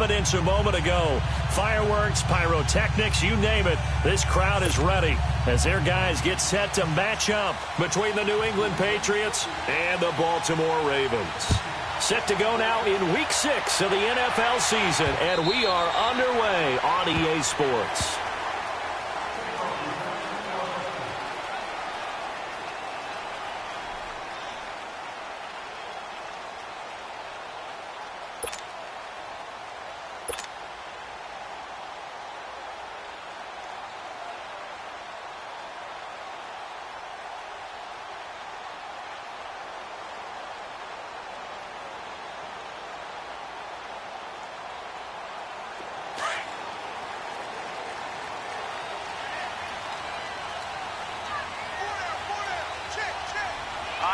evidence a moment ago. Fireworks, pyrotechnics, you name it. This crowd is ready as their guys get set to match up between the New England Patriots and the Baltimore Ravens. Set to go now in Week 6 of the NFL season, and we are underway on EA Sports.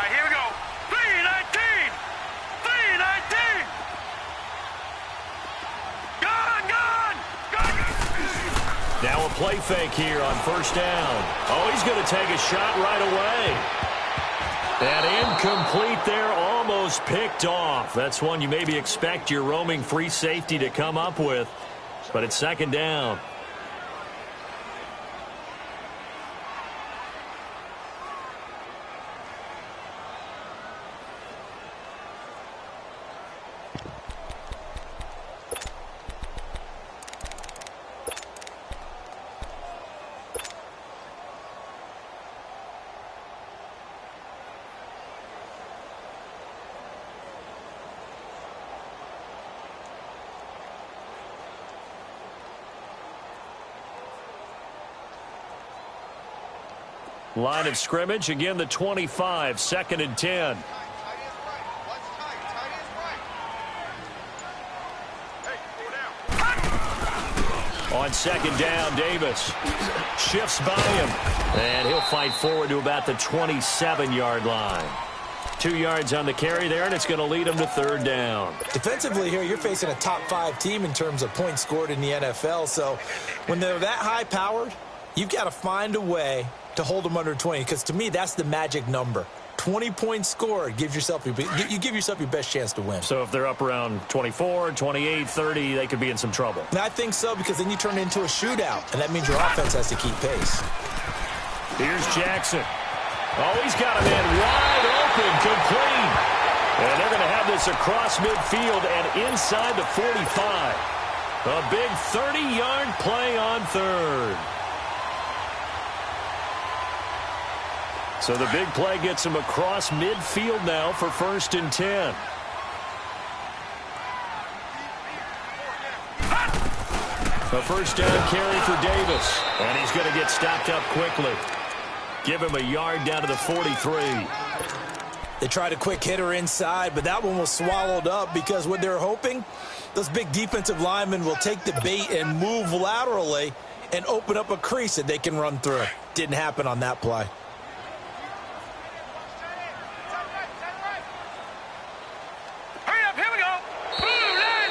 Here we go. 319! 319! Gone! Now a play fake here on first down. Oh, he's going to take a shot right away. And incomplete there, almost picked off. That's one you maybe expect your roaming free safety to come up with. But it's second down. Line of scrimmage, again the 25, second and 10. On second down, Davis shifts by him, and he'll fight forward to about the 27-yard line. 2 yards on the carry there, and it's going to lead him to third down. Defensively here, you're facing a top-5 team in terms of points scored in the NFL, so when they're that high-powered, you've got to find a way to hold them under 20, because to me, that's the magic number. 20 points scored gives yourself you give yourself your best chance to win. So if they're up around 24, 28, 30, they could be in some trouble. And I think so, because then you turn it into a shootout, and that means your offense has to keep pace. Here's Jackson. Oh, he's got a man wide open, complete. And they're going to have this across midfield and inside the 45. A big 30-yard play on third. So the big play gets him across midfield now for first and 10. A first down carry for Davis. And he's going to get stopped up quickly. Give him a yard down to the 43. They tried a quick hitter inside, but that one was swallowed up because what they're hoping, those big defensive linemen will take the bait and move laterally and open up a crease that they can run through. Didn't happen on that play.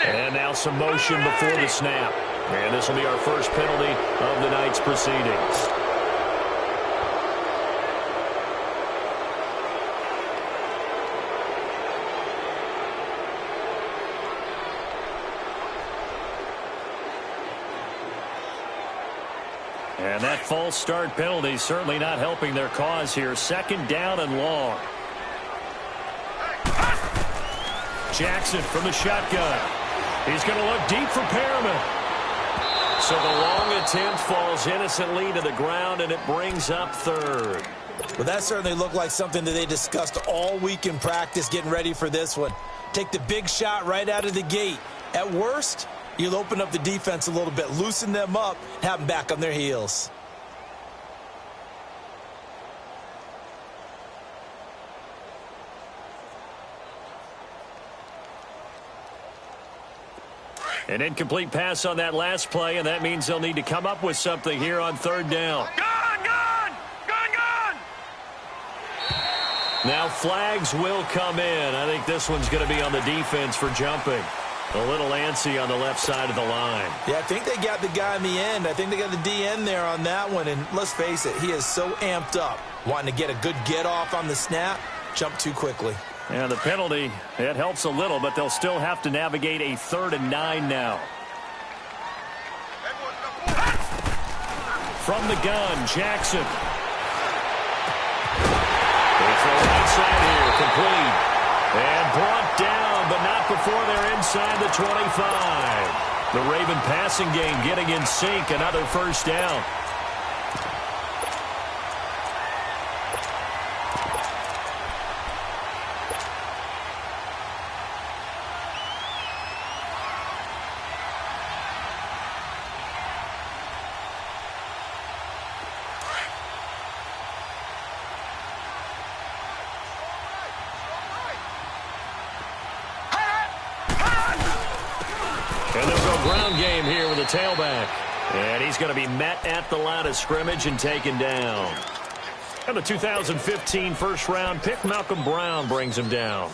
And now some motion before the snap. And this will be our first penalty of the night's proceedings. And that false start penalty certainly not helping their cause here. Second down and long. Jackson from the shotgun. He's going to look deep for Perriman. So the long attempt falls innocently to the ground, and it brings up third. Well, that certainly looked like something that they discussed all week in practice getting ready for this one. Take the big shot right out of the gate. At worst, you'll open up the defense a little bit, loosen them up, have them back on their heels. An incomplete pass on that last play, and that means they'll need to come up with something here on third down. Gone! Now flags will come in. I think this one's going to be on the defense for jumping. A little antsy on the left side of the line. Yeah, I think they got the guy in the end. I think they got the DN there on that one, and let's face it, he is so amped up, wanting to get a good get-off on the snap, jump too quickly. And the penalty, it helps a little, but they'll still have to navigate a 3rd and 9 now. From the gun, Jackson. They throw outside here, complete. And brought down, but not before they're inside the 25. The Raven passing game getting in sync, another first down. And they'll go ground game here with a tailback. And he's going to be met at the line of scrimmage and taken down. And the 2015 first-round pick, Malcolm Brown, brings him down.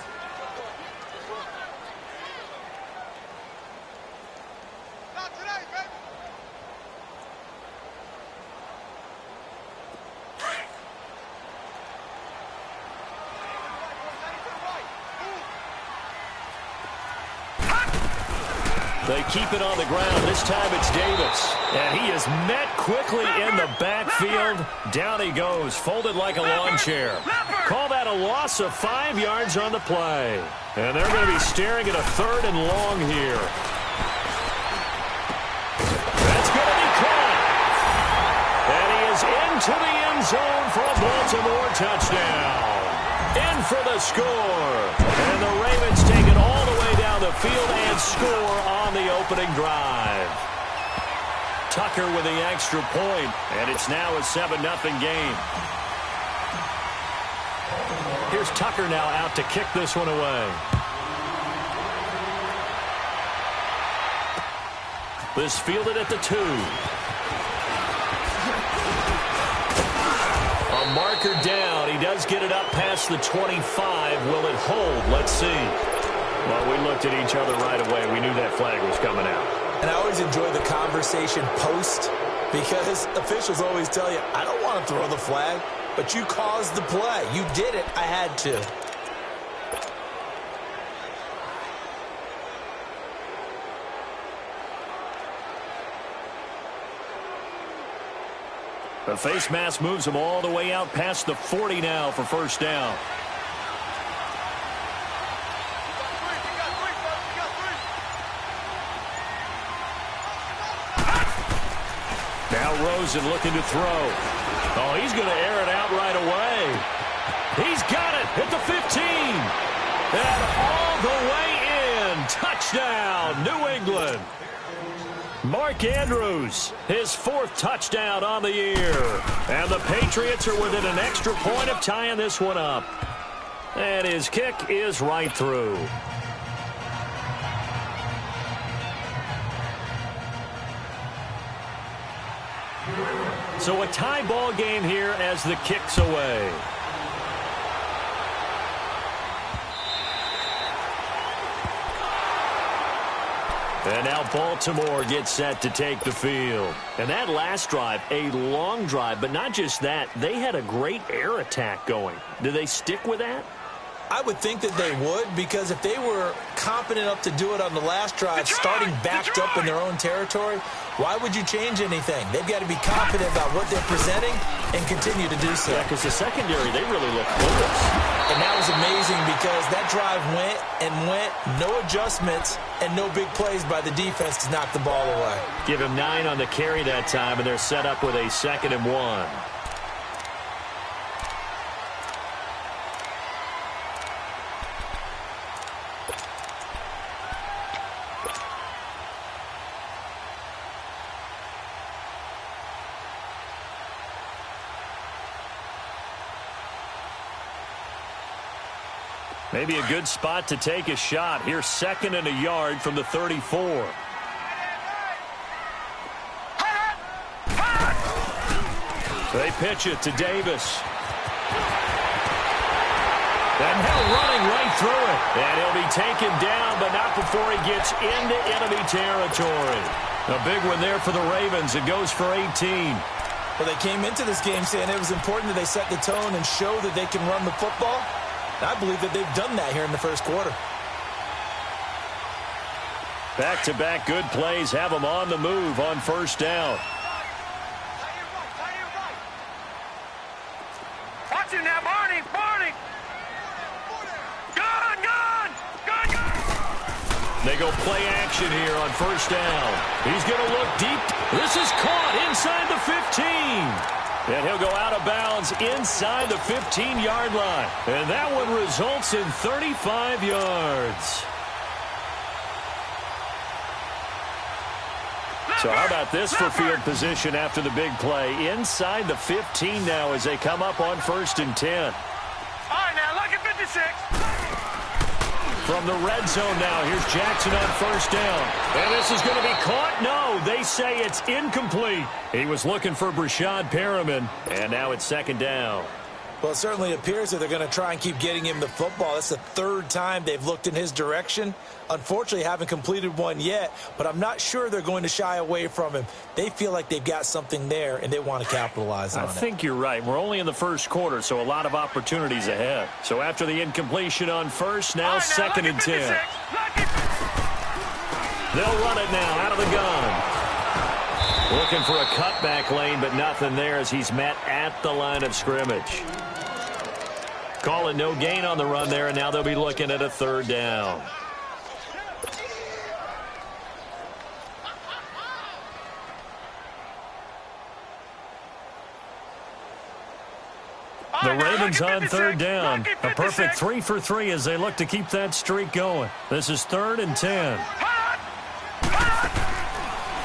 They keep it on the ground. This time it's Davis. And he is met quickly in the backfield. Down he goes, folded like a lawn chair. Call that a loss of 5 yards on the play. And they're going to be staring at a 3rd and long here. That's going to be caught. And he is into the end zone for a Baltimore touchdown. In for the score. And the Ravens take it all the way down the field and score on the opening drive. Tucker with the extra point, and it's now a 7-0 game. Here's Tucker now out to kick this one away. This fielded at the 2. A marker down. He does get it up past the 25. Will it hold? Let's see. Well, we looked at each other right away. We knew that flag was coming out. And I always enjoy the conversation post because officials always tell you, I don't want to throw the flag, but you caused the play. You did it. I had to. The face mask moves him all the way out past the 40 now for first down. Now Rosen looking to throw. Oh, he's going to air it out right away. He's got it at the 15. And all the way in. Touchdown, New England. Mark Andrews, his 4th touchdown on the year. And the Patriots are within an extra point of tying this one up. And his kick is right through. So a tie ball game here as the kick's away. And now Baltimore gets set to take the field. And that last drive, a long drive, but not just that. They had a great air attack going. Do they stick with that? I would think that they would, because if they were competent enough to do it on the last drive, starting backed up in their own territory, why would you change anything? They've got to be confident about what they're presenting and continue to do so. Yeah, because the secondary, they really look clueless. And that was amazing because that drive went and went, no adjustments, and no big plays by the defense to knock the ball away. Give him 9 on the carry that time, and they're set up with a 2nd and 1. Maybe a good spot to take a shot. Here's 2nd and a yard from the 34. They pitch it to Davis. And now running right through it. And he'll be taken down, but not before he gets into enemy territory. A big one there for the Ravens. It goes for 18. Well, they came into this game saying it was important that they set the tone and show that they can run the football. I believe that they've done that here in the first quarter. Back-to-back good plays have them on the move on first down. Watch him now, Barney. Gun. They go play action here on first down. He's going to look deep. This is caught inside the 15. And he'll go out of bounds inside the 15-yard line. And that one results in 35 yards. So how about this for field position after the big play? Inside the 15 now as they come up on 1st and 10. All right, now, look at 56. From the red zone now, here's Jackson on first down. And this is going to be caught? No, they say it's incomplete. He was looking for Brashad Perriman, and now it's 2nd down. Well, it certainly appears that they're going to try and keep getting him the football. That's the 3rd time they've looked in his direction. Unfortunately, haven't completed one yet, but I'm not sure they're going to shy away from him. They feel like they've got something there, and they want to capitalize on it. I think you're right. We're only in the first quarter, so a lot of opportunities ahead. So after the incompletion on first, now 2nd and 10. They'll run it now out of the gun. Looking for a cutback lane, but nothing there as he's met at the line of scrimmage. Calling no gain on the run there, and now they'll be looking at a 3rd down. The Ravens on 3rd down. A perfect 3 for 3 as they look to keep that streak going. This is 3rd and 10.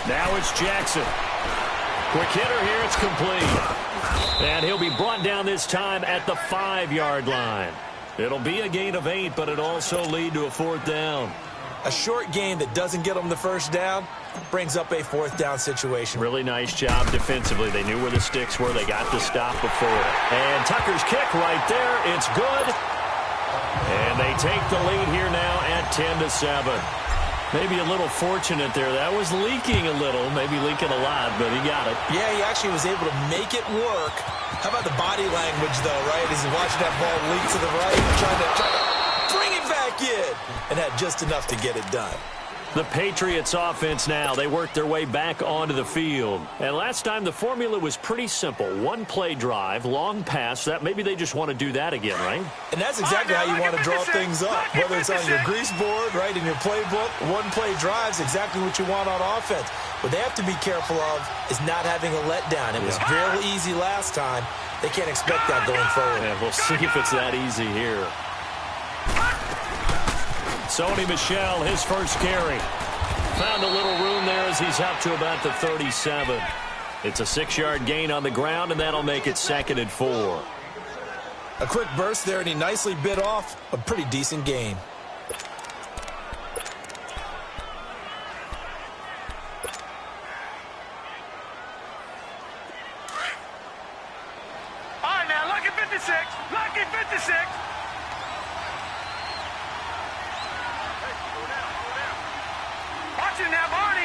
Now it's Jackson. Quick hitter here. It's complete. And he'll be brought down this time at the 5-yard line. It'll be a gain of 8, but it'll also lead to a 4th down. A short gain that doesn't get them the first down brings up a 4th down situation. Really nice job defensively. They knew where the sticks were. They got the stop before. And Tucker's kick right there. It's good. And they take the lead here now at 10-7. Maybe a little fortunate there. That was leaking a little, maybe leaking a lot, but he got it. Yeah, he actually was able to make it work. How about the body language, though, right? As he's watching that ball leak to the right, trying to bring it back in, and had just enough to get it done. The Patriots offense now, they work their way back onto the field. And last time the formula was pretty simple. 1-play drive, long pass. That maybe they just want to do that again, right? And that's exactly how you want to draw things up. Whether it's on your grease board, right, in your playbook, 1-play drive's exactly what you want on offense. What they have to be careful of is not having a letdown. It was real easy last time. They can't expect that going forward. Yeah, we'll see if it's that easy here. Sony Michel, his first carry. Found a little room there as he's up to about the 37. It's a 6-yard gain on the ground, and that'll make it 2nd and 4. A quick burst there, and he nicely bit off a pretty decent gain. All right, now, look at 56. Look at 56. Watch him now, Barney.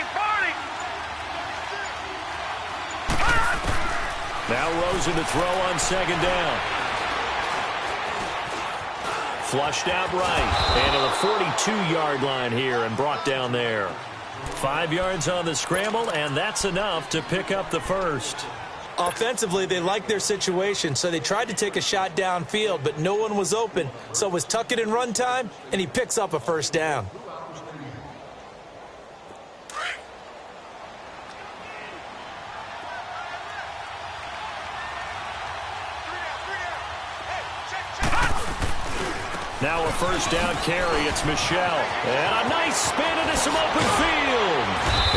Now Rosen to throw on 2nd down. Flushed out right. And to the 42-yard line here and brought down there. 5 yards on the scramble, and that's enough to pick up the first. Offensively, they liked their situation, so they tried to take a shot downfield, but no one was open. So it was tuck it in run time, and he picks up a 1st down. Now a 1st down carry. It's Michel. And a nice spin into some open field.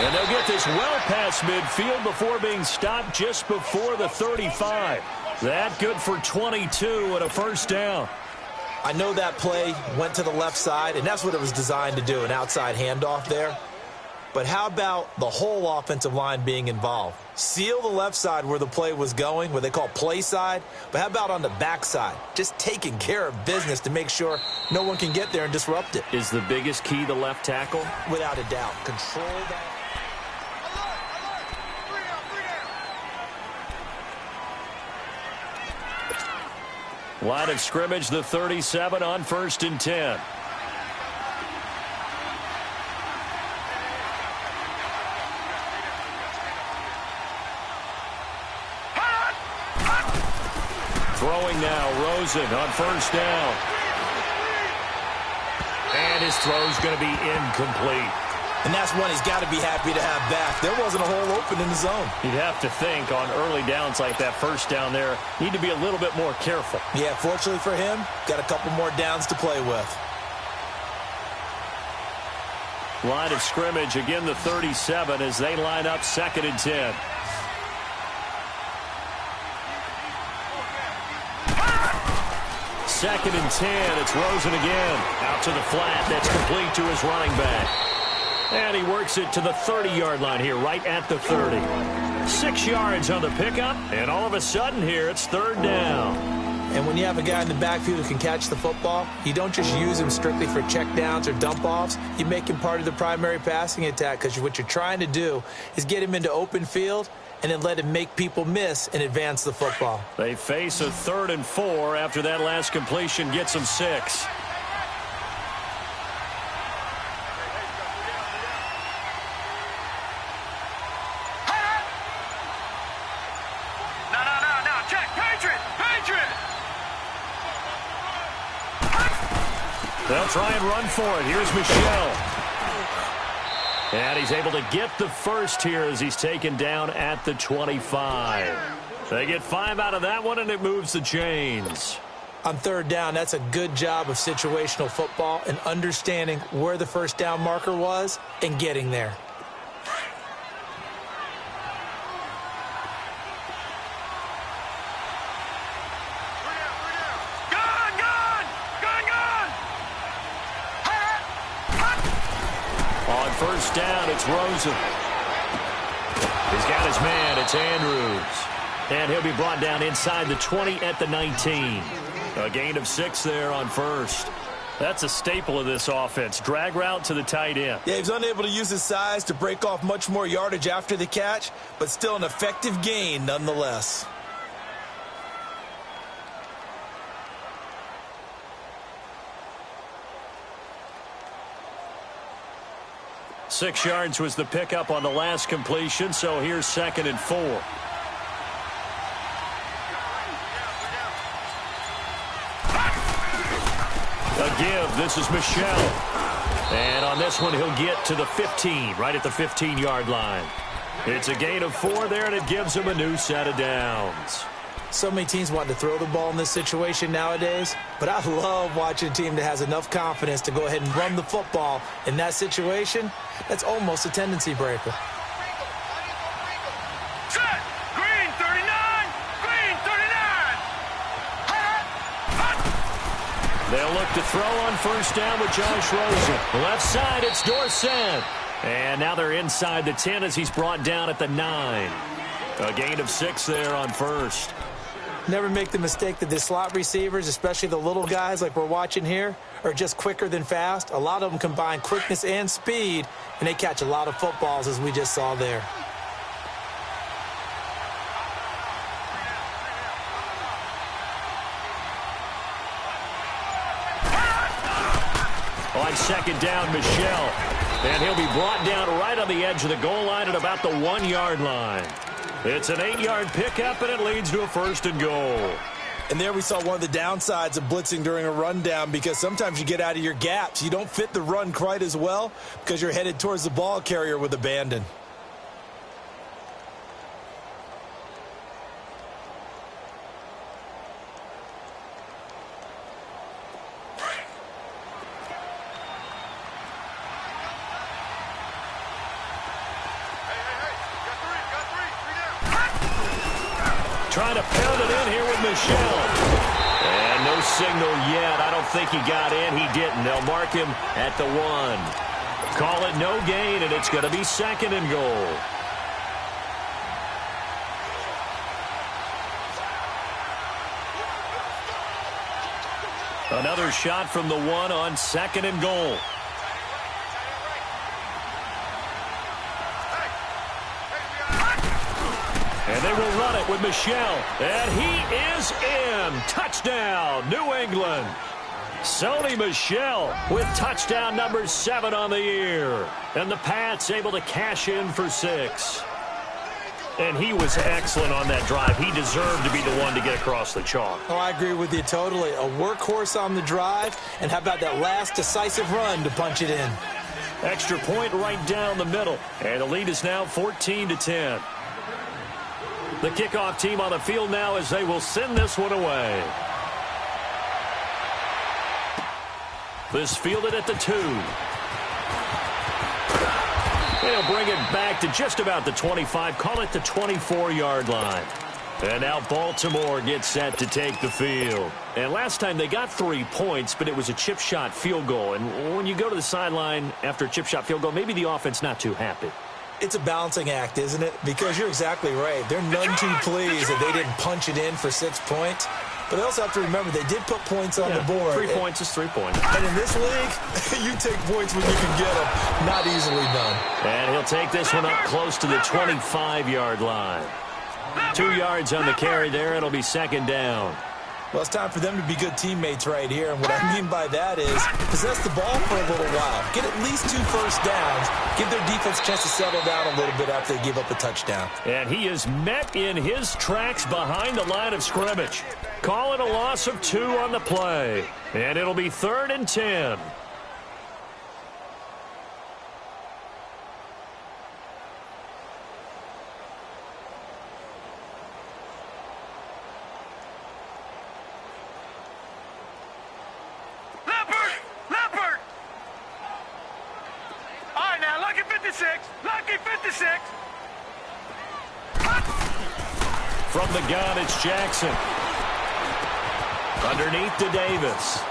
And they'll get this well past midfield before being stopped just before the 35. That good for 22 and a 1st down. I know that play went to the left side, and that's what it was designed to do, an outside handoff there. But how about the whole offensive line being involved? Seal the left side where the play was going, what they call play side. But how about on the back side? Just taking care of business to make sure no one can get there and disrupt it. Is the biggest key the left tackle? Without a doubt. Control that. Line of scrimmage, the 37 on 1st and 10. Throwing now, Rosen on 1st down. And his throw's going to be incomplete. And that's one he's got to be happy to have back. There wasn't a hole open in the zone. You'd have to think on early downs like that, 1st down there, need to be a little bit more careful. Yeah, fortunately for him, got a couple more downs to play with. Line of scrimmage, again the 37 as they line up 2nd and 10. Second and 10, it's Rosen again. Out to the flat, that's complete to his running back. And he works it to the 30-yard line here, right at the 30. 6 yards on the pickup, and all of a sudden here, it's 3rd down. And when you have a guy in the backfield who can catch the football, you don't just use him strictly for check downs or dump-offs. You make him part of the primary passing attack because what you're trying to do is get him into open field and then let him make people miss and advance the football. They face a 3rd and 4 after that last completion gets them 6. They'll try and run for it. Here's Michel. And he's able to get the first here as he's taken down at the 25. They get 5 out of that one, and it moves the chains. On 3rd down, that's a good job of situational football and understanding where the 1st down marker was and getting there. On 1st down, it's Rosen. He's got his man. It's Andrews. And he'll be brought down inside the 20 at the 19. A gain of 6 there on 1st. That's a staple of this offense. Drag route to the tight end. Yeah, he's unable to use his size to break off much more yardage after the catch, but still an effective gain nonetheless. Six yards was the pickup on the last completion, so here's 2nd and 4. A give. This is Michel. And on this one, he'll get to the 15, right at the 15-yard line. It's a gain of 4 there, and it gives him a new set of downs. So many teams want to throw the ball in this situation nowadays, but I love watching a team that has enough confidence to go ahead and run the football in that situation. That's almost a tendency breaker. Set! Green 39! Green 39! They'll look to throw on 1st down with Josh Rosen. Left side, it's Dorsett. And now they're inside the 10 as he's brought down at the 9. A gain of 6 there on 1st. Never make the mistake that the slot receivers, especially the little guys like we're watching here, are just quicker than fast. A lot of them combine quickness and speed, and they catch a lot of footballs, as we just saw there. On 2nd down, Michel. And he'll be brought down right on the edge of the goal line at about the 1-yard line. It's an 8-yard pickup, and it leads to a 1st and goal. And there we saw one of the downsides of blitzing during a rundown, because sometimes you get out of your gaps. You don't fit the run quite as well because you're headed towards the ball carrier with abandon. Trying to pound it in here with Michel. And no signal yet. I don't think he got in. He didn't. They'll mark him at the 1. Call it no gain, and it's going to be 2nd and goal. Another shot from the 1 on 2nd and goal. And they will run it with Michel. And he is in. Touchdown, New England. Sony Michel with touchdown number 7 on the year. And the Pats able to cash in for 6. And he was excellent on that drive. He deserved to be the one to get across the chalk. Oh, I agree with you totally. A workhorse on the drive. And how about that last decisive run to punch it in? Extra point right down the middle. And the lead is now 14-10. The kickoff team on the field now as they will send this one away. This fielded at the 2. They'll bring it back to just about the 25. Call it the 24-yard line. And now Baltimore gets set to take the field. And last time they got 3 points, but it was a chip shot field goal. And when you go to the sideline after a chip shot field goal, maybe the offense not too happy. It's a balancing act, isn't it? Because you're exactly right. They're none too pleased that they didn't punch it in for 6 points. But they also have to remember they did put points on the board. 3 points is 3 points. And in this league, you take points when you can get them. Not easily done. And he'll take this one up close to the 25-yard line. 2 yards on the carry there. It'll be second down. Well, it's time for them to be good teammates right here. And what I mean by that is possess the ball for a little while. Get at least 2 first downs. Give their defense a chance to settle down a little bit after they give up a touchdown. And he is met in his tracks behind the line of scrimmage. Call it a loss of 2 on the play. And it'll be 3rd and 10. Leopard! All right, now, lucky 56. Lucky 56. From the gun, it's Jackson. Underneath to Davis.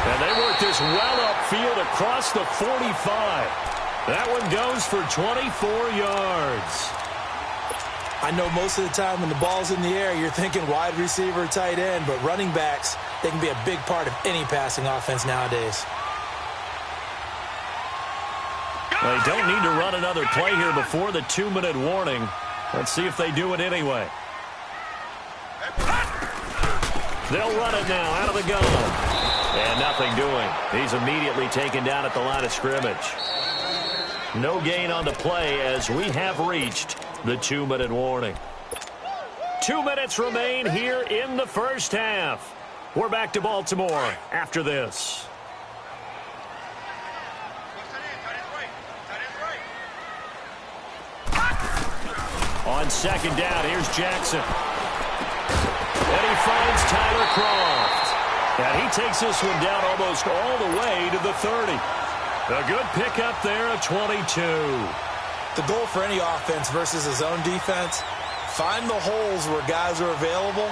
And they work this well upfield across the 45. That one goes for 24 yards. I know most of the time when the ball's in the air, you're thinking wide receiver, tight end, but running backs, they can be a big part of any passing offense nowadays. They don't need to run another play here before the 2-minute warning. Let's see if they do it anyway. They'll run it now out of the gun. And nothing doing. He's immediately taken down at the line of scrimmage. No gain on the play as we have reached the 2-minute warning. 2 minutes remain here in the first half. We're back to Baltimore after this. On second down, here's Jackson. And he finds Tyler Croft. And he takes this one down almost all the way to the 30. A good pickup there at 22. The goal for any offense versus his own defense, find the holes where guys are available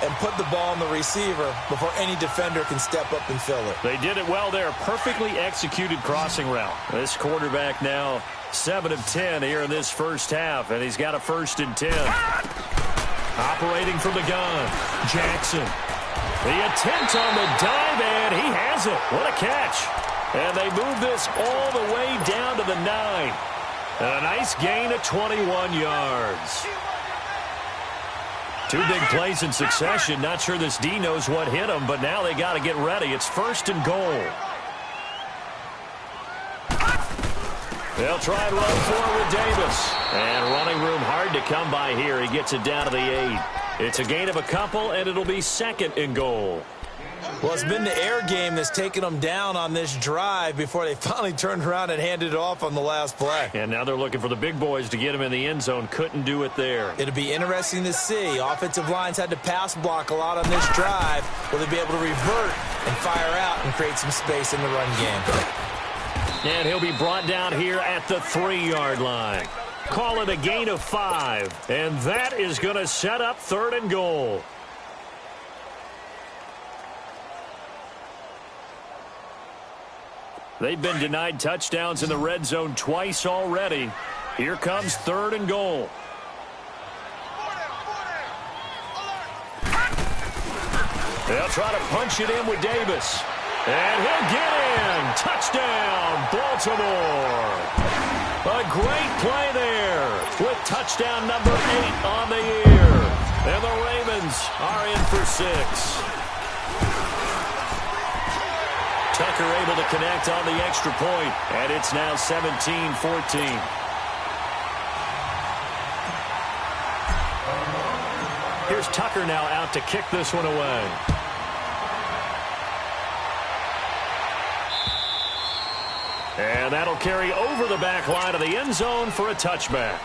and put the ball on the receiver before any defender can step up and fill it. They did it well there. Perfectly executed crossing route. This quarterback now 7 of 10 here in this first half, and he's got a 1st and 10. Operating from the gun, Jackson. The attempt on the dive, and he has it. What a catch. And they move this all the way down to the 9. And a nice gain of 21 yards. 2 big plays in succession. Not sure this D knows what hit him, but now they got to get ready. It's 1st and goal. They'll try and run for it with Davis. And running room hard to come by here. He gets it down to the 8. It's a gain of a couple, and it'll be 2nd and goal. Well, it's been the air game that's taken them down on this drive before they finally turned around and handed it off on the last play. And now they're looking for the big boys to get him in the end zone. Couldn't do it there. It'll be interesting to see. Offensive lines had to pass block a lot on this drive. Will they be able to revert and fire out and create some space in the run game? And he'll be brought down here at the 3-yard line. Call it a gain of 5. And that is going to set up 3rd and goal. They've been denied touchdowns in the red zone twice already. Here comes 3rd and goal. They'll try to punch it in with Davis. And he'll get in. Touchdown, Baltimore. A great play there. with touchdown number 8 on the year. And the Ravens are in for 6. Tucker able to connect on the extra point, and it's now 17-14. Here's Tucker now out to kick this one away. And that'll carry over the back line of the end zone for a touchback.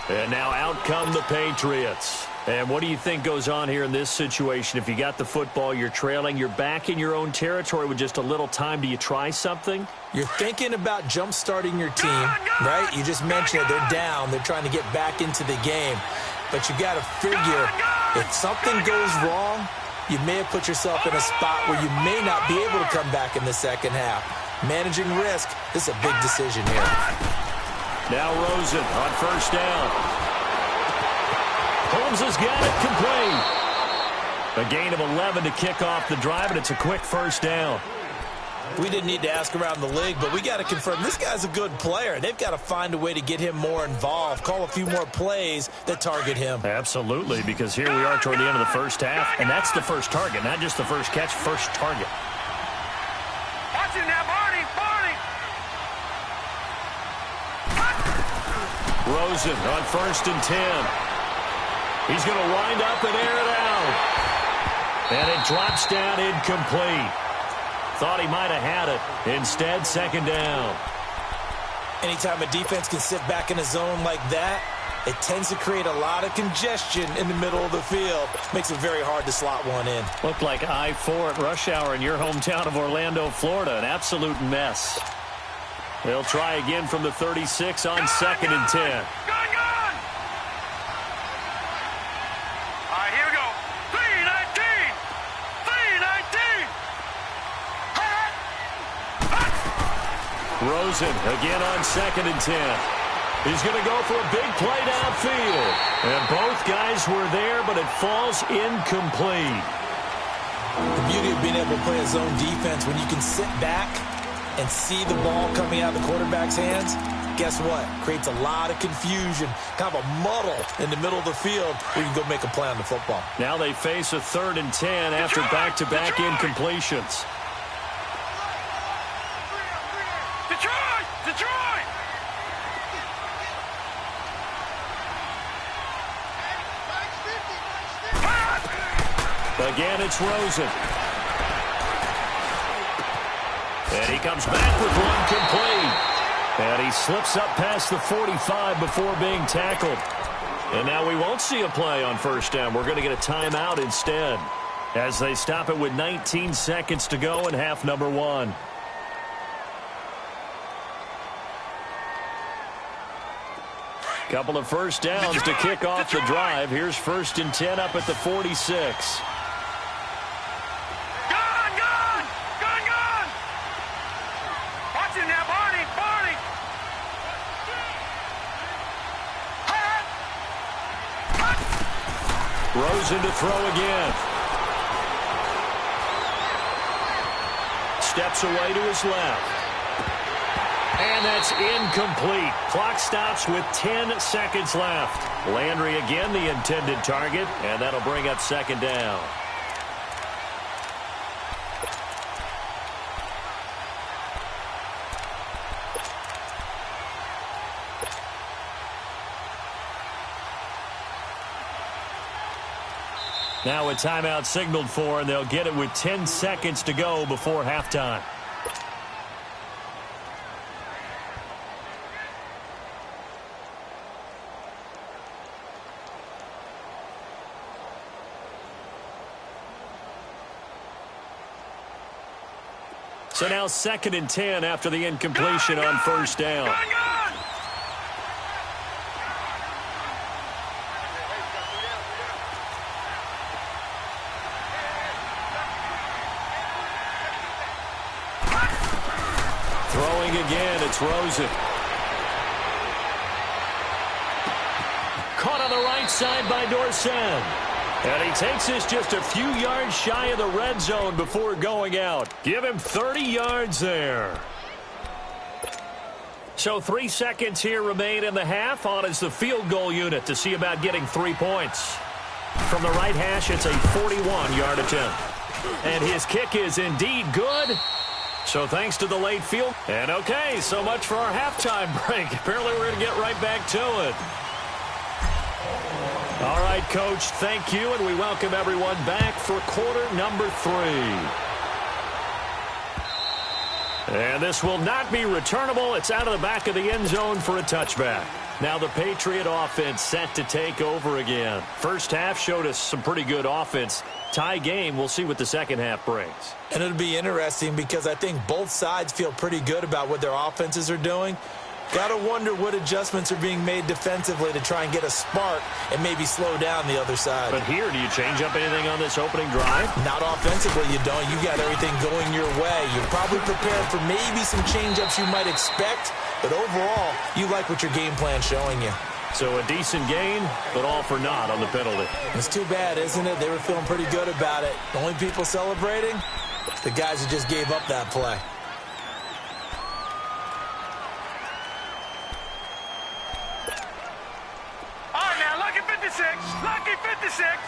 And now out come the Patriots. And what do you think goes on here in this situation? If you got the football, you're trailing, you're back in your own territory with just a little time. Do you try something? You're thinking about jump-starting your team, right? You just mentioned it. They're down. They're trying to get back into the game. But you got to figure, if something goes wrong, you may have put yourself in a spot where you may not be able to come back in the second half. Managing risk, this is a big decision here. Now Rosen on first down. Holmes has got it complete. A gain of 11 to kick off the drive, and it's a quick first down. We didn't need to ask around the league, but we got to confirm this guy's a good player. They've got to find a way to get him more involved, call a few more plays that target him. Absolutely, because here we are toward the end of the first half, and that's the first target, not just the first catch, first target. Watch it now, Barney, Barney. Rosen on first and 10. He's going to wind up and air it out. And it drops down incomplete. Thought he might have had it. Instead, second down. Anytime a defense can sit back in a zone like that, it tends to create a lot of congestion in the middle of the field. Makes it very hard to slot one in. Looked like I-4 at rush hour in your hometown of Orlando, Florida. An absolute mess. They'll try again from the 36 on second and 10. Rosen again on second and 10. He's going to go for a big play downfield. And both guys were there, but it falls incomplete. The beauty of being able to play a zone defense, when you can sit back and see the ball coming out of the quarterback's hands, guess what? Creates a lot of confusion, kind of a muddle in the middle of the field where you can go make a play on the football. Now they face a 3rd and 10 after back-to-back incompletions. Again, it's Rosen. And he comes back with one complete. And he slips up past the 45 before being tackled. And now we won't see a play on first down. We're going to get a timeout instead, as they stop it with 19 seconds to go in half number 1. Couple of first downs to kick off the drive. Here's 1st and 10 up at the 46. Rosen to throw again. Steps away to his left. And that's incomplete. Clock stops with 10 seconds left. Landry again the intended target, and that'll bring up second down. Now a timeout signaled for, and they'll get it with 10 seconds to go before halftime. So now 2nd and 10 after the incompletion on first down. Throwing again, it's Rosen. Caught on the right side by Dorsett. And he takes this just a few yards shy of the red zone before going out. Give him 30 yards there. So 3 seconds here remain in the half. On is the field goal unit to see about getting 3 points. From the right hash, it's a 41-yard attempt. And his kick is indeed good. So thanks to the late field. And okay, so much for our halftime break. Apparently we're going to get right back to it. All right, Coach, thank you, and we welcome everyone back for quarter number 3. And this will not be returnable. It's out of the back of the end zone for a touchback. Now the Patriot offense set to take over again. First half showed us some pretty good offense. Tie game, we'll see what the second half brings. And it'll be interesting because I think both sides feel pretty good about what their offenses are doing. Got to wonder what adjustments are being made defensively to try and get a spark and maybe slow down the other side. But here, do you change up anything on this opening drive? Not offensively, you don't. You got everything going your way. You're probably prepared for maybe some change-ups you might expect, but overall, you like what your game plan's showing you. So a decent gain, but all for naught on the penalty. It's too bad, isn't it? They were feeling pretty good about it. The only people celebrating? The guys who just gave up that play. Lucky 56.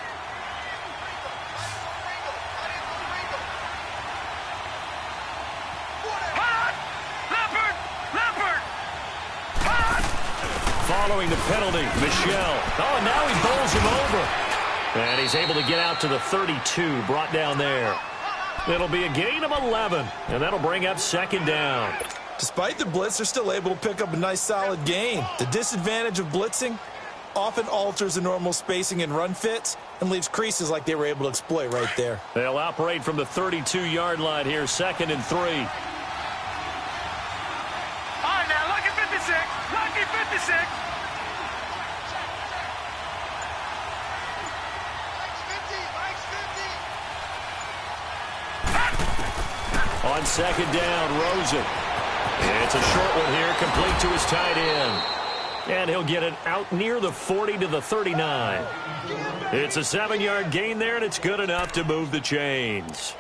Hot! Leopard! Hot! Following the penalty, Michel. Oh, and now he bowls him over. And he's able to get out to the 32, brought down there. It'll be a gain of 11, and that'll bring up second down. Despite the blitz, they're still able to pick up a nice, solid gain. The disadvantage of blitzing often alters the normal spacing and run fits and leaves creases like they were able to exploit right there. They'll operate from the 32-yard line here, 2nd and 3. All right, now, lucky 56. Lucky 56. On second down, Rosen. It's a short one here, complete to his tight end. And he'll get it out near the 40 to the 39. It's a 7-yard gain there, and it's good enough to move the chains.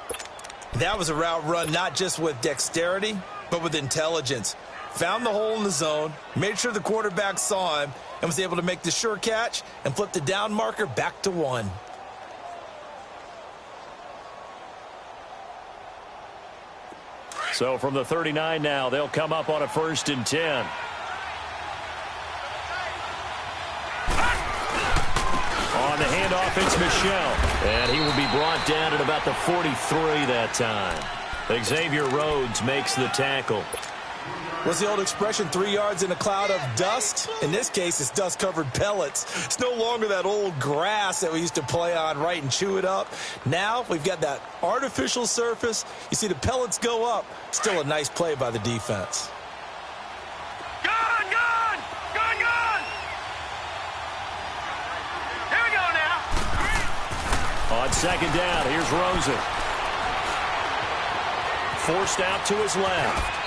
That was a route run not just with dexterity, but with intelligence. Found the hole in the zone, made sure the quarterback saw him, and was able to make the sure catch and flip the down marker back to 1. So from the 39 now, they'll come up on a 1st and 10. On the handoff, it's Michel. And he will be brought down at about the 43 that time. Xavier Rhodes makes the tackle. What's the old expression, 3 yards in a cloud of dust? In this case, it's dust-covered pellets. It's no longer that old grass that we used to play on, right, and chew it up. Now we've got that artificial surface. You see the pellets go up. Still a nice play by the defense. Gone! Here we go now. On second down, here's Rosen. Forced out to his left.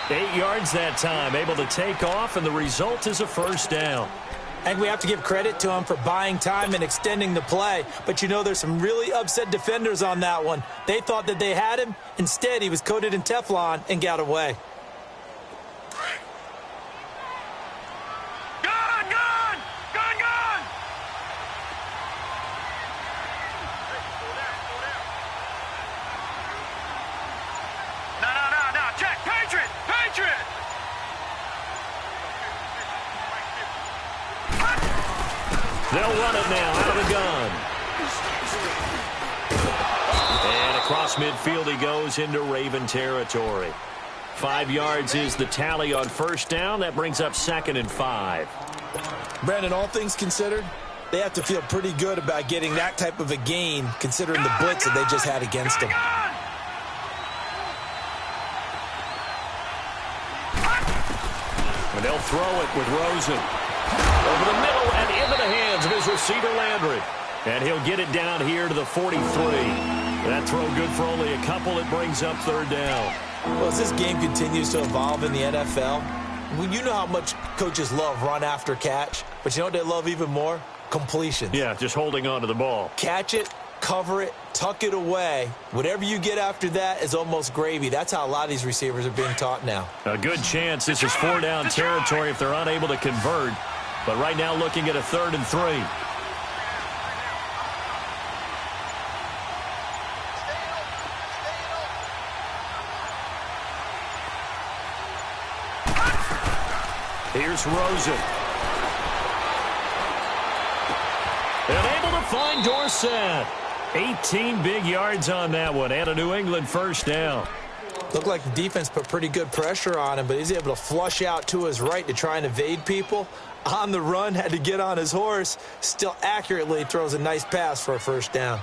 8 yards that time, able to take off, and the result is a 1st down. And we have to give credit to him for buying time and extending the play. But you know, there's some really upset defenders on that one. They thought that they had him. Instead, he was coated in Teflon and got away. They'll run it now out of the gun. And across midfield he goes into Raven territory. 5 yards is the tally on 1st down. That brings up 2nd and 5. Brandon, all things considered, they have to feel pretty good about getting that type of a gain considering the blitz that they just had against them. And they'll throw it with Rosen. Over the middle and into the hands of his receiver, Landry. And he'll get it down here to the 43. That throw good for only a couple. It brings up 3rd down. Well, as this game continues to evolve in the NFL, well, you know how much coaches love run after catch. But you know what they love even more? Completions. Yeah, just holding on to the ball. Catch it, cover it, tuck it away. Whatever you get after that is almost gravy. That's how a lot of these receivers are being taught now. A good chance this is 4-down territory if they're unable to convert. But right now looking at a 3rd and 3. Here's Rosen. And able to find Dorsett. 18 big yards on that one and a New England 1st down. Looked like the defense put pretty good pressure on him, but he's able to flush out to his right to try and evade people. On the run, had to get on his horse. Still accurately throws a nice pass for a 1st down.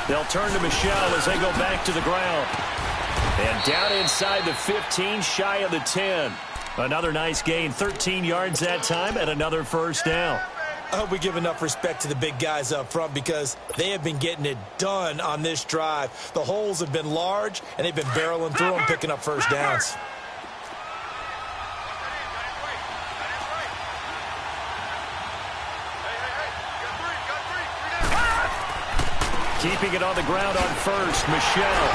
They'll turn to Michel as they go back to the ground. And down inside the 15, shy of the 10. Another nice gain, 13 yards that time, and another 1st down. I hope we give enough respect to the big guys up front because they have been getting it done on this drive. The holes have been large, and they've been barreling through them, picking up 1st downs. Keeping it on the ground on 1st, Michel.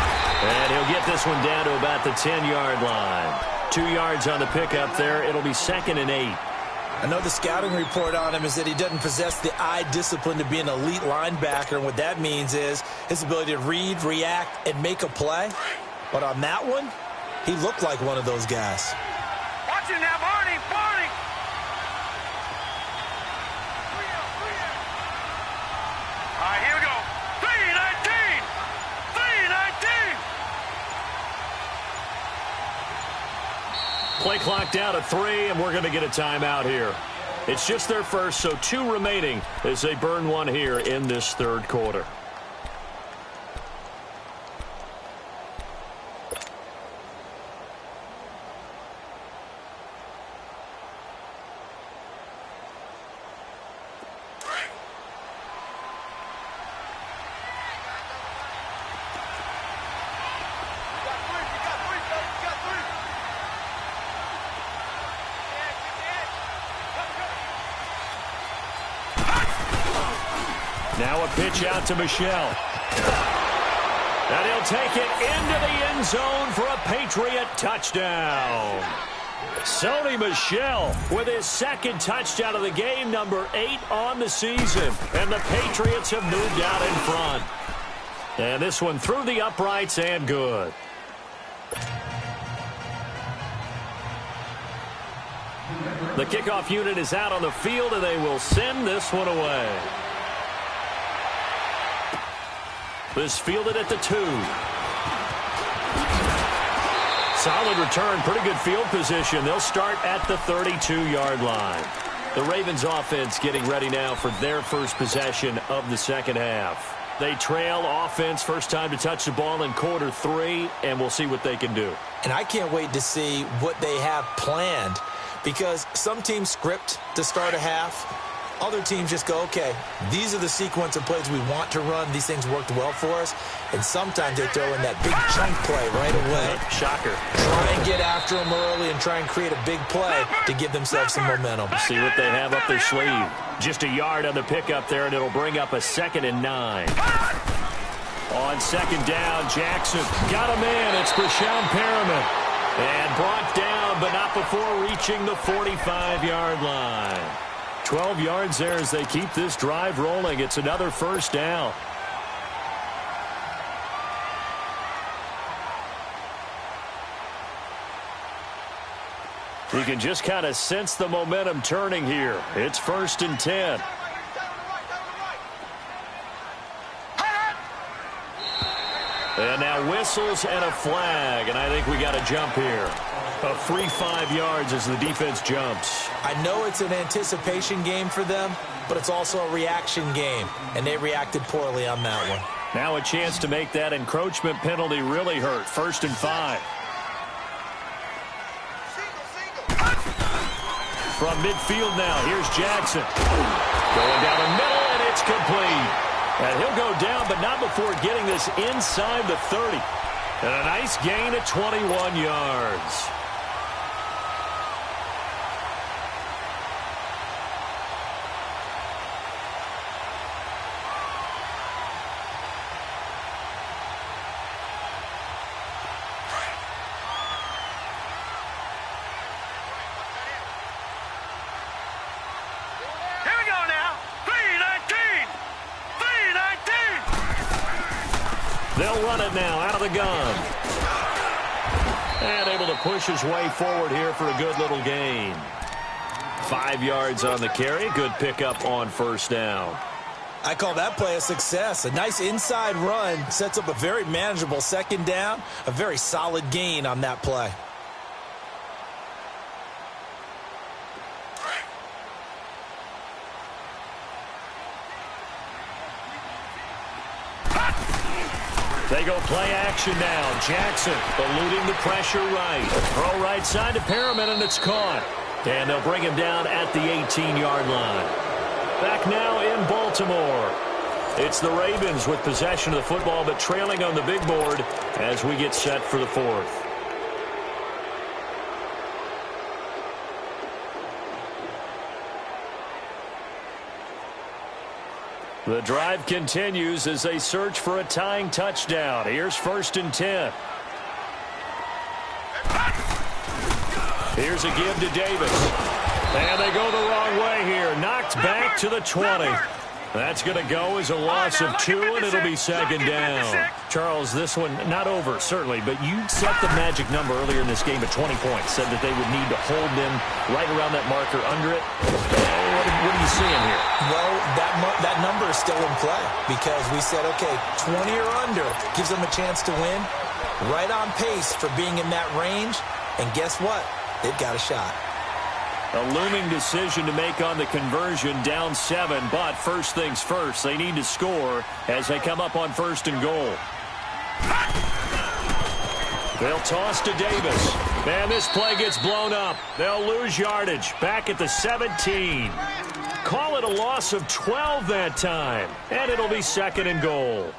And he'll get this one down to about the 10-yard line. 2 yards on the pickup there. It'll be 2nd and 8. I know the scouting report on him is that he doesn't possess the eye discipline to be an elite linebacker. And what that means is his ability to read, react, and make a play. But on that one, he looked like one of those guys. Watch him now, Barney! Barney! All right, here we go. 3-19! 3-19! Play clock down to 3, and we're going to get a timeout here. It's just their first, so 2 remaining as they burn one here in this 3rd quarter. Now a pitch out to Michel. And he'll take it into the end zone for a Patriot touchdown. Sony Michel with his 2nd touchdown of the game, number 8 on the season. And the Patriots have moved out in front. And this one through the uprights and good. The kickoff unit is out on the field, and they will send this one away. This fielded at the 2. Solid return, pretty good field position. They'll start at the 32-yard line. The Ravens offense getting ready now for their first possession of the 2nd half. They trail offense, first time to touch the ball in quarter 3, and we'll see what they can do. And I can't wait to see what they have planned because some teams script to start a half. Other teams just go, okay, these are the sequence of plays we want to run. These things worked well for us. And sometimes they throw in that big chunk play right away. Shocker. Try and get after them early and try and create a big play to give themselves some momentum. See what they have up their sleeve. Just a yard on the pickup there, and it'll bring up a 2nd and 9. On 2nd down, Jackson got a man. It's Brashon Perriman. And brought down, but not before reaching the 45-yard line. 12 yards there as they keep this drive rolling. It's another 1st down. You can just kind of sense the momentum turning here. It's 1st and 10. And now whistles and a flag, and I think we got a jump here. A free 5 yards as the defense jumps. I know it's an anticipation game for them, but it's also a reaction game, and they reacted poorly on that one. Now a chance to make that encroachment penalty really hurt. 1st and 5. From midfield now, here's Jackson. Going down the middle, and it's complete. And he'll go down, but not before getting this inside the 30. And a nice gain at 21 yards. They'll run it now out of the gun. And able to push his way forward here for a good little gain. 5 yards on the carry. Good pickup on first down. I call that play a success. A nice inside run sets up a very manageable second down. A very solid gain on that play. They go play action now. Jackson eluding the pressure right. Throw right side to Perriman, and it's caught. And they'll bring him down at the 18-yard line. Back now in Baltimore. It's the Ravens with possession of the football, but trailing on the big board as we get set for the fourth. The drive continues as they search for a tying touchdown. Here's 1st and 10. Here's a give to Davis. And they go the wrong way here. Knocked back to the 20. That's going to go as a loss of 2, and it'll be second down. Charles, this one not over, certainly, but you set the magic number earlier in this game at 20 points. Said that they would need to hold them right around that marker under it. What are you seeing here? Well, that number is still in play because we said, okay, 20 or under gives them a chance to win. Right on pace for being in that range. And guess what? They've got a shot. A looming decision to make on the conversion, down 7, but first things first, they need to score as they come up on 1st and goal. They'll toss to Davis, and this play gets blown up. They'll lose yardage back at the 17. Call it a loss of 12 that time, and it'll be 2nd and goal.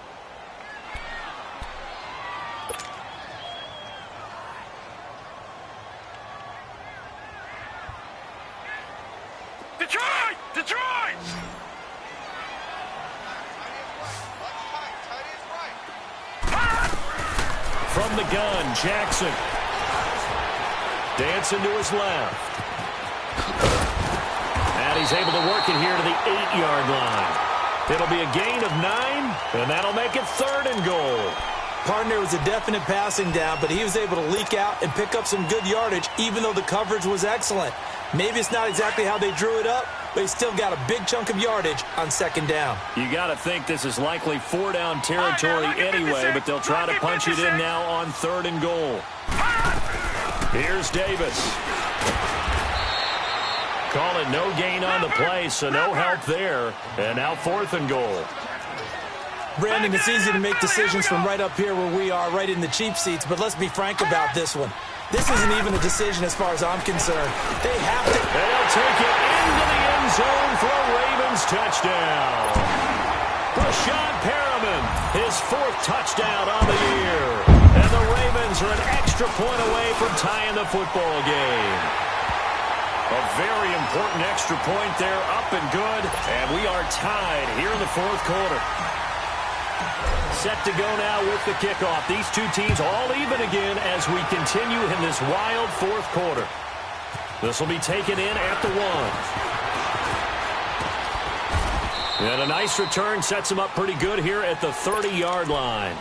Detroit! From the gun, Jackson. Dancing to his left. And he's able to work it here to the 8-yard line. It'll be a gain of 9, and that'll make it 3rd and goal. Partner was a definite passing down, but he was able to leak out and pick up some good yardage, even though the coverage was excellent. Maybe it's not exactly how they drew it up, but he still got a big chunk of yardage on 2nd down. You got to think this is likely 4-down territory anyway, but they'll try to punch it in now on 3rd and goal. Here's Davis. Call it no gain on the play, so no help there. And now 4th and goal. Brandon, it's easy to make decisions from right up here where we are, right in the cheap seats, but let's be frank about this one. This isn't even a decision as far as I'm concerned. They have to. They'll take it into the end zone for a Ravens touchdown. Rashad Perriman, his 4th touchdown on the year. And the Ravens are an extra point away from tying the football game. A very important extra point there, up and good. And we are tied here in the 4th quarter. Set to go now with the kickoff. These two teams all even again as we continue in this wild 4th quarter. This will be taken in at the 1. And a nice return sets them up pretty good here at the 30-yard line.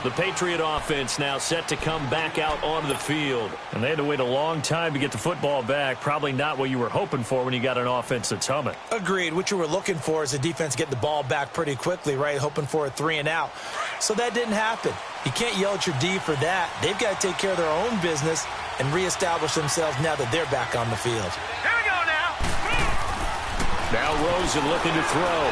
The Patriot offense now set to come back out onto the field. And they had to wait a long time to get the football back. Probably not what you were hoping for when you got an offense that's humming. Agreed. What you were looking for is the defense get the ball back pretty quickly, right? Hoping for a 3 and out. So that didn't happen. You can't yell at your D for that. They've got to take care of their own business and reestablish themselves now that they're back on the field. Here we go now. Now Rosen looking to throw.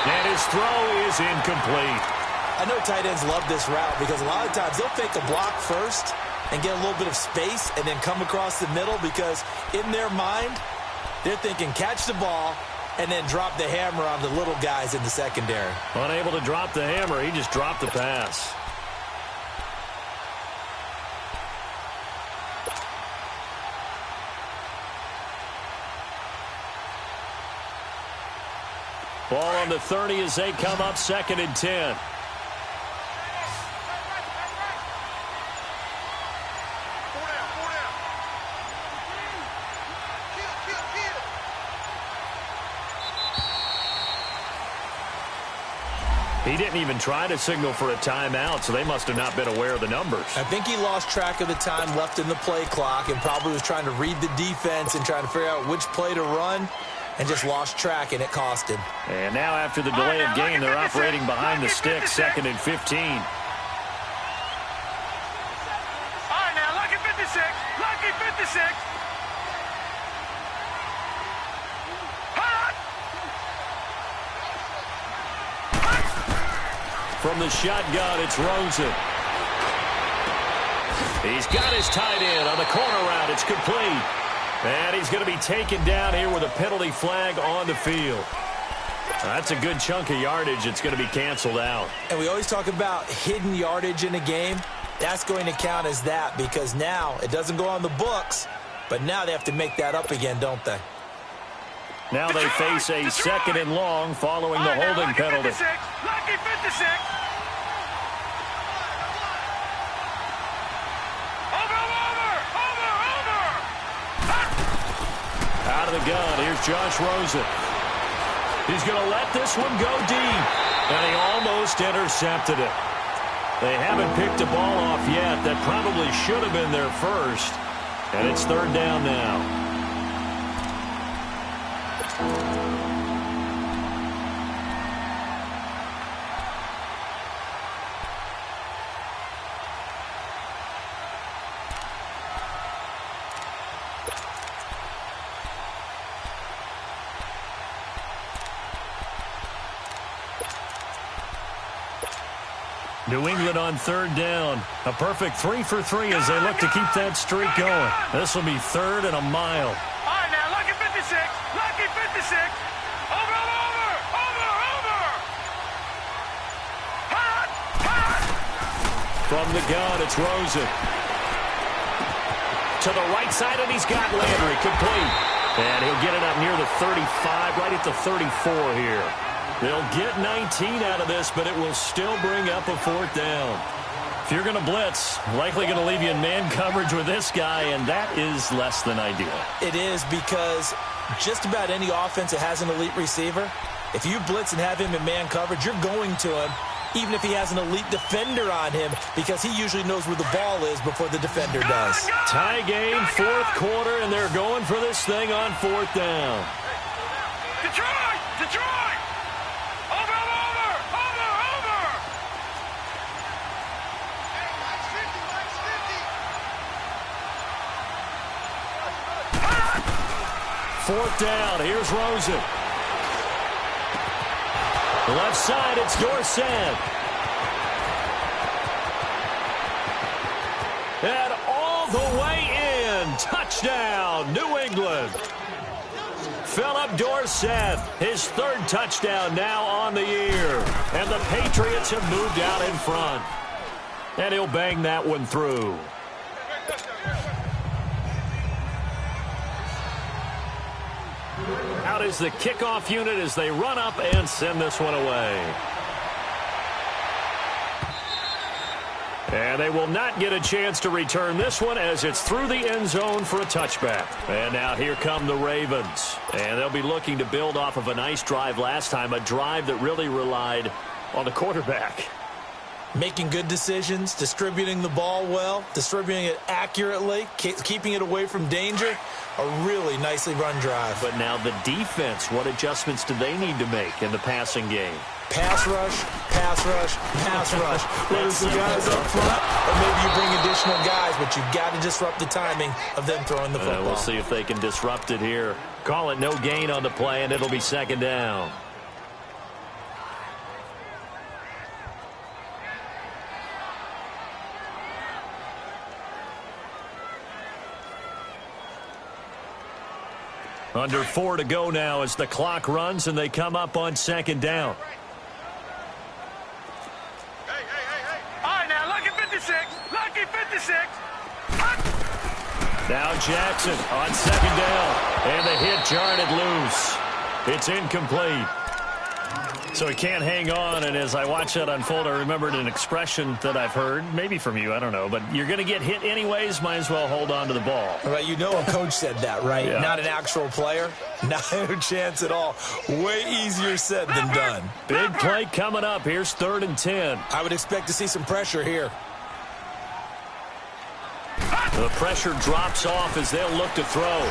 And his throw is incomplete. I know tight ends love this route because a lot of times they'll fake a block first and get a little bit of space and then come across the middle because in their mind, they're thinking catch the ball and then drop the hammer on the little guys in the secondary. Unable to drop the hammer, he just dropped the pass. Ball on the 30 as they come up 2nd and 10. He didn't even try to signal for a timeout, so they must have not been aware of the numbers. I think he lost track of the time left in the play clock and probably was trying to read the defense and trying to figure out which play to run and just lost track, and it cost him. And now after the delay of game, they're operating behind the sticks, 2nd and 15. All right, now, lucky 56. Lucky 56. From the shotgun, it's Rosen. He's got his tight end on the corner route. It's complete. And he's going to be taken down here with a penalty flag on the field. That's a good chunk of yardage. It's going to be canceled out. And we always talk about hidden yardage in a game. That's going to count as that because now it doesn't go on the books, but now they have to make that up again, don't they? Now they face a 2nd and long following the holding penalty. Lucky 56. Out of the gun, here's Josh Rosen. He's going to let this one go deep, and he almost intercepted it. They haven't picked a ball off yet. That probably should have been their first, and it's 3rd down now. New England on 3rd down. A perfect 3 for 3 as they look to keep that streak going. This will be 3rd and a mile. All right, now, lucky 56. Lucky 56. Over. From the gun, it's Rosen. To the right side, and he's got Landry complete. And he'll get it up near the 35, right at the 34 here. They'll get 19 out of this, but it will still bring up a 4th down. If you're going to blitz, likely going to leave you in man coverage with this guy, and that is less than ideal. It is because just about any offense that has an elite receiver, if you blitz and have him in man coverage, you're going to him, even if he has an elite defender on him, because he usually knows where the ball is before the defender does. Tie game, 4th quarter, and they're going for this thing on 4th down. Detroit! Fourth down. Here's Rosen. Left side, it's Dorsett. And all the way in. Touchdown, New England. Philip Dorsett, his 3rd touchdown now on the year. And the Patriots have moved out in front. And he'll bang that one through. Out is the kickoff unit as they run up and send this one away. And they will not get a chance to return this one as it's through the end zone for a touchback. And now here come the Ravens. And they'll be looking to build off of a nice drive last time, a drive that really relied on the quarterback. Making good decisions, distributing the ball well, distributing it accurately, keeping it away from danger. A really nicely run drive. But now the defense, what adjustments do they need to make in the passing game? Pass rush, pass rush, pass rush. Whether it's the guys up front or maybe you bring additional guys, but you've got to disrupt the timing of them throwing the football. We'll see if they can disrupt it here. Call it no gain on the play, and it'll be 2nd down. Under 4 to go now as the clock runs and they come up on second down. All right, now, lucky 56. Lucky 56. Now Jackson on second down. And the hit jarred it loose. It's incomplete. So he can't hang on, and as I watch that unfold, I remembered an expression that I've heard, maybe from you, I don't know, but you're going to get hit anyways, might as well hold on to the ball. Well, you know a coach said that, right? Yeah. Not an actual player. Not a chance at all. Way easier said than done. Big play coming up. Here's 3rd and 10. I would expect to see some pressure here. The pressure drops off as they'll look to throw.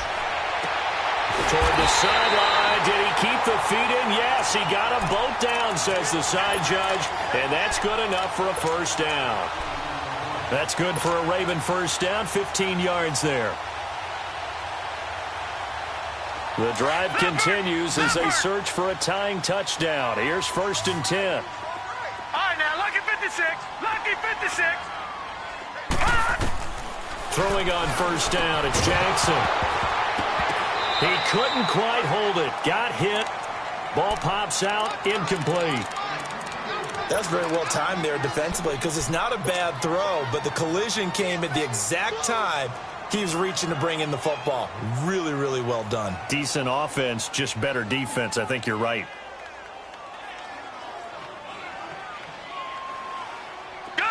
Toward the sideline. Did he keep the feet in? Yes, he got them both down, says the side judge. And that's good enough for a first down. That's good for a Raven first down. 15 yards there. The drive continues as they search for a tying touchdown. Here's 1st and 10. All right, now, lucky 56. Lucky 56. Throwing on first down, it's Jackson. He couldn't quite hold it. Got hit. Ball pops out. Incomplete. That's very well timed there defensively because it's not a bad throw, but the collision came at the exact time he was reaching to bring in the football. Really, really well done. Decent offense, just better defense. I think you're right.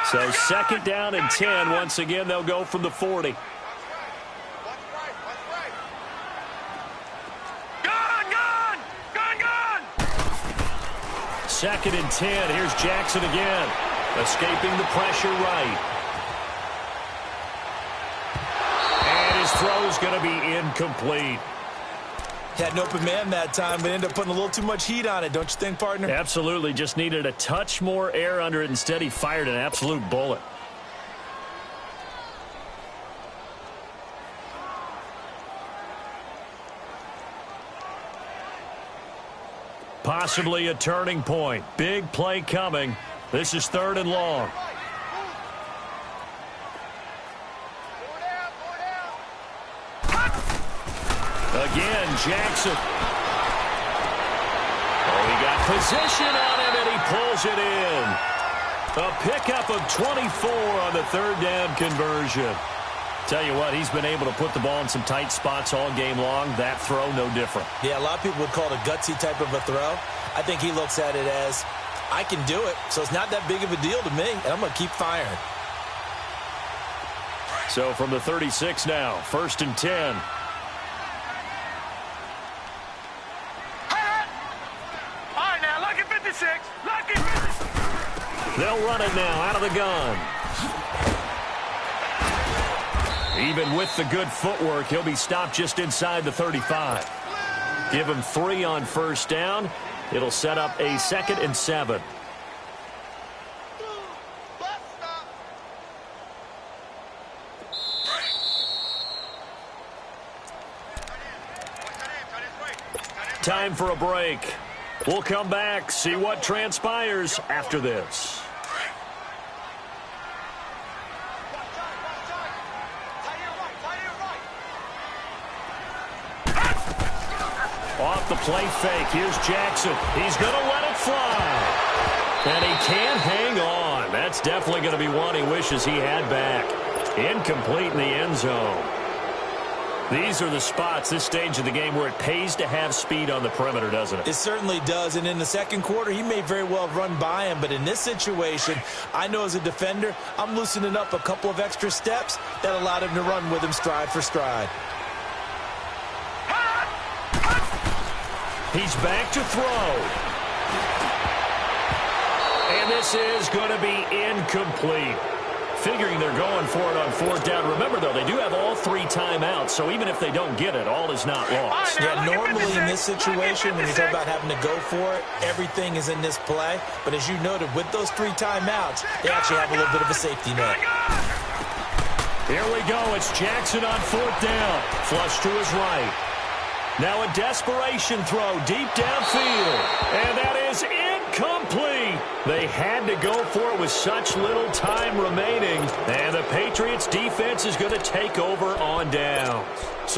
So 2nd down and 10. Once again, they'll go from the 40. Second and 10. Here's Jackson again. Escaping the pressure right. And his throw's going to be incomplete. Had an open man that time, but ended up putting a little too much heat on it, don't you think, partner? Absolutely. Just needed a touch more air under it. Instead, he fired an absolute bullet. Possibly a turning point. Big play coming. This is 3rd and long. Again, Jackson. Oh, he got position on him, and he pulls it in. A pickup of 24 on the 3rd down conversion. Tell you what, he's been able to put the ball in some tight spots all game long. That throw, no different. Yeah, a lot of people would call it a gutsy type of a throw. I think he looks at it as, I can do it, so it's not that big of a deal to me, and I'm going to keep firing. So from the 36 now, 1st and 10. All right, now, lucky 56. Lucky 56. They'll run it now out of the gun. Even with the good footwork, he'll be stopped just inside the 35. Give him 3 on first down. It'll set up a 2nd and 7. Time for a break. We'll come back, see what transpires after this. Off the play fake. Here's Jackson. He's going to let it fly. And he can't hang on. That's definitely going to be one he wishes he had back. Incomplete in the end zone. These are the spots, this stage of the game, where it pays to have speed on the perimeter, doesn't it? It certainly does. And in the second quarter, he may very well have run by him. But in this situation, I know as a defender, I'm loosening up a couple of extra steps that allowed him to run with him stride for stride. He's back to throw. And this is going to be incomplete. Figuring they're going for it on 4th down. Remember, though, they do have all 3 timeouts, so even if they don't get it, all is not lost. Yeah, normally in this situation, when you talk about having to go for it, everything is in this play. But as you noted, with those 3 timeouts, they actually have a little bit of a safety net. Here we go. It's Jackson on 4th down. Flush to his right. Now a desperation throw deep downfield. And that is incomplete. They had to go for it with such little time remaining. And the Patriots defense is going to take over on downs.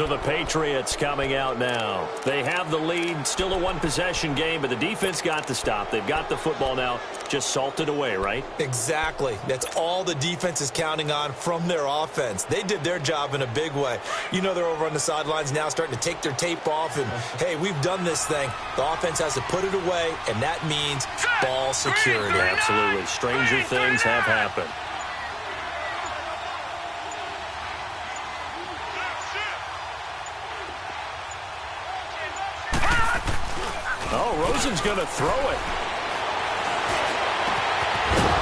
So the Patriots coming out now. They have the lead, still a one-possession game, but the defense got the stop. They've got the football now, just salted away, right? Exactly. That's all the defense is counting on from their offense. They did their job in a big way. You know they're over on the sidelines now starting to take their tape off, and, hey, we've done this thing. The offense has to put it away, and that means ball security. Absolutely. Stranger things have happened. Oh, Rosen's going to throw it.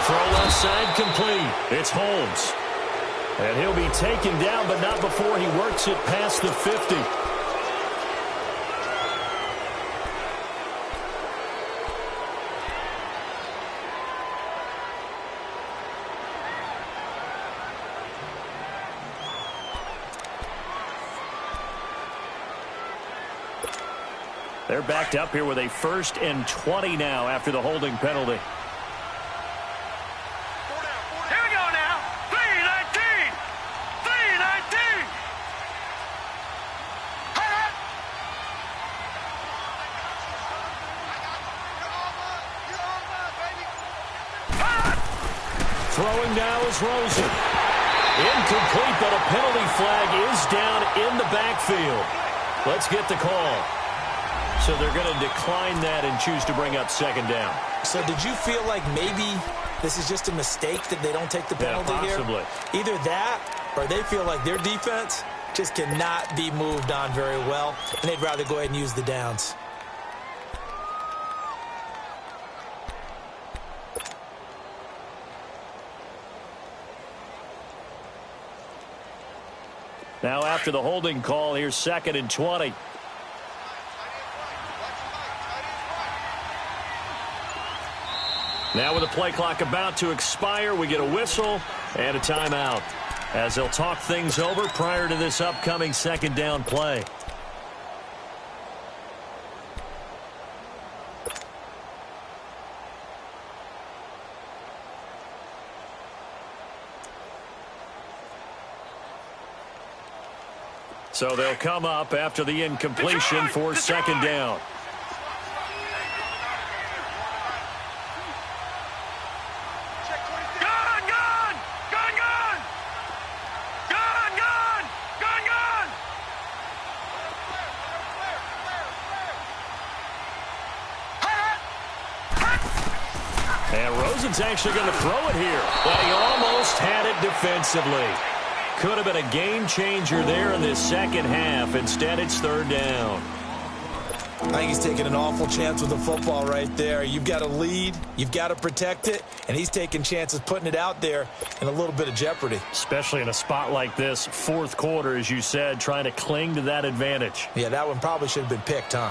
Throw left side complete. It's Holmes. And he'll be taken down, but not before he works it past the 50. They're backed up here with a 1st and 20 now after the holding penalty. Here we go now. 3-19. 3-19. Throwing now is Rosen. Incomplete, but a penalty flag is down in the backfield. Let's get the call. So they're going to decline that and choose to bring up 2nd down. So did you feel like maybe this is just a mistake that they don't take the penalty possibly here? Either that or they feel like their defense just cannot be moved on very well, and they'd rather go ahead and use the downs. Now after the holding call, here's 2nd and 20. Now with the play clock about to expire, we get a whistle and a timeout as they'll talk things over prior to this upcoming 2nd down play. So they'll come up after the incompletion for 2nd down. And Rosen's actually going to throw it here. But he almost had it defensively. Could have been a game changer there in this 2nd half. Instead, it's 3rd down. I think he's taking an awful chance with the football right there. You've got to lead, you've got to protect it, and he's taking chances putting it out there in a little bit of jeopardy. Especially in a spot like this, 4th quarter, as you said, trying to cling to that advantage. Yeah, that one probably should have been picked, huh?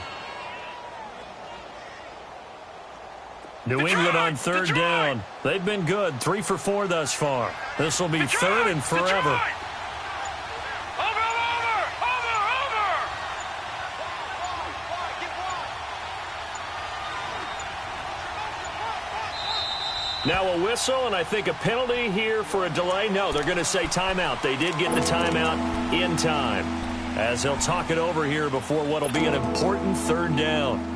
New England on 3rd down. They've been good, 3 for 4 thus far. This will be 3rd and forever. Now a whistle, and I think a penalty here for a delay. No, they're going to say timeout. They did get the timeout in time, as they'll talk it over here before what will be an important 3rd down.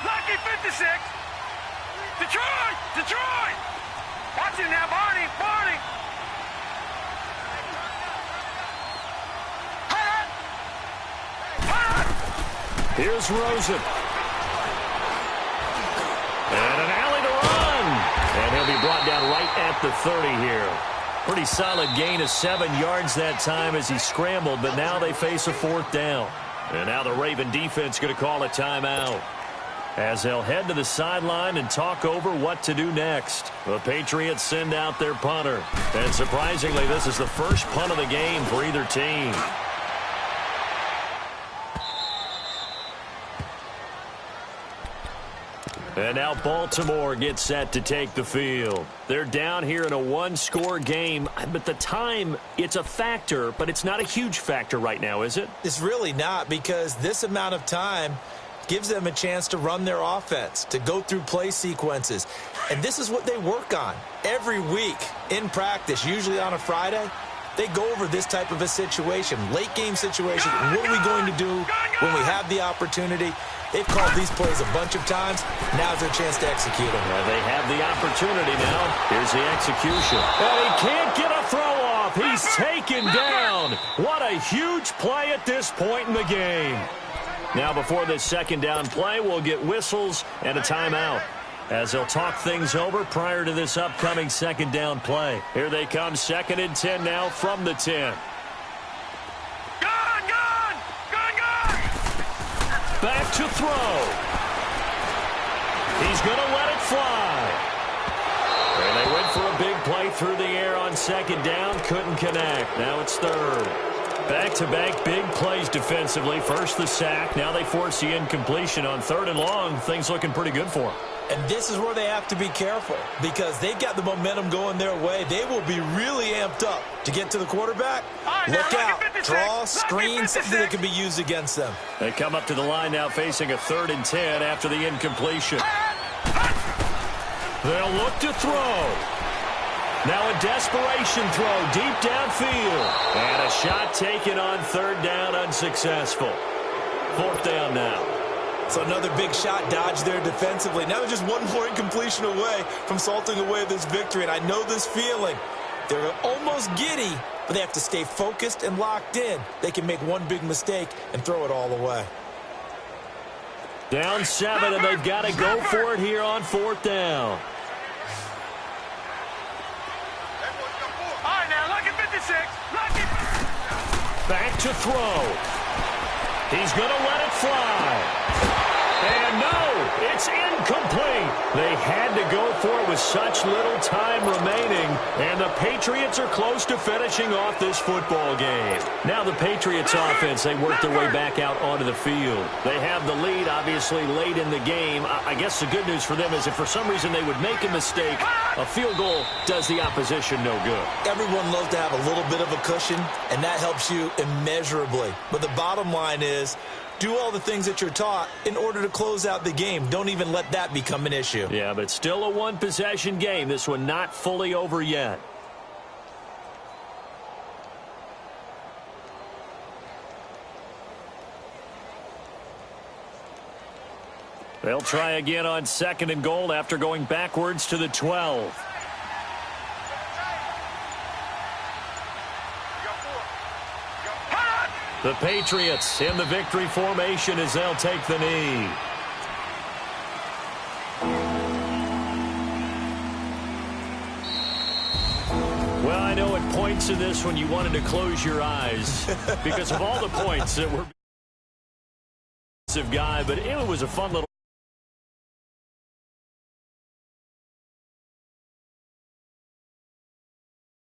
Lucky 56. Detroit! Detroit! Watch it now, Barney! Barney! Here's Rosen. And an alley to run. And he'll be brought down right at the 30 here. Pretty solid gain of 7 yards that time as he scrambled, but now they face a 4th down. And now the Raven defense going to call a timeout, as they'll head to the sideline and talk over what to do next. The Patriots send out their punter. And surprisingly, this is the first punt of the game for either team. And now Baltimore gets set to take the field. They're down here in a one-score game, but the time, it's a factor, but it's not a huge factor right now, is it? It's really not, because this amount of time gives them a chance to run their offense, to go through play sequences. And this is what they work on every week in practice, usually on a Friday. They go over this type of a situation, late-game situation. What are we going to do when we have the opportunity? They've called these plays a bunch of times. Now's their chance to execute them. Yeah, they have the opportunity now. Here's the execution. And he can't get a throw off. He's taken down. What a huge play at this point in the game. Now, before this second down play, we'll get whistles and a timeout, as they'll talk things over prior to this upcoming second down play. Here they come, 2nd and 10 now from the 10. Back to throw. He's going to let it fly. And they went for a big play through the air on second down. Couldn't connect. Now it's 3rd. Back-to-back big plays defensively. First the sack. Now they force the incompletion on 3rd and long. Things looking pretty good for them. And this is where they have to be careful, because they've got the momentum going their way. They will be really amped up to get to the quarterback. Look out. Draw, screen, something that can be used against them. They come up to the line now facing a 3rd and 10 after the incompletion. They'll look to throw. Now a desperation throw deep downfield. And a shot taken on 3rd down, unsuccessful. 4th down now. So another big shot dodged there defensively. Now they're just one more incompletion away from salting away this victory. And I know this feeling. They're almost giddy, but they have to stay focused and locked in. They can make one big mistake and throw it all away. Down 7, and they've got to go for it here on 4th down. All right, now, lucky 56. Lucky. Back to throw. He's going to let it fly. And no, it's incomplete. They had to go for it with such little time remaining, and the Patriots are close to finishing off this football game. Now the Patriots offense, they work their way back out onto the field. They have the lead, obviously, late in the game. I guess the good news for them is if for some reason they would make a mistake, a field goal does the opposition no good. Everyone loves to have a little bit of a cushion, and that helps you immeasurably. But the bottom line is, do all the things that you're taught in order to close out the game. Don't even let that become an issue. Yeah, but still a one-possession game. This one not fully over yet. They'll try again on 2nd and goal after going backwards to the 12. The Patriots in the victory formation as they'll take the knee. Well, I know at points in this when you wanted to close your eyes because of all the points that were guy, but it was a fun little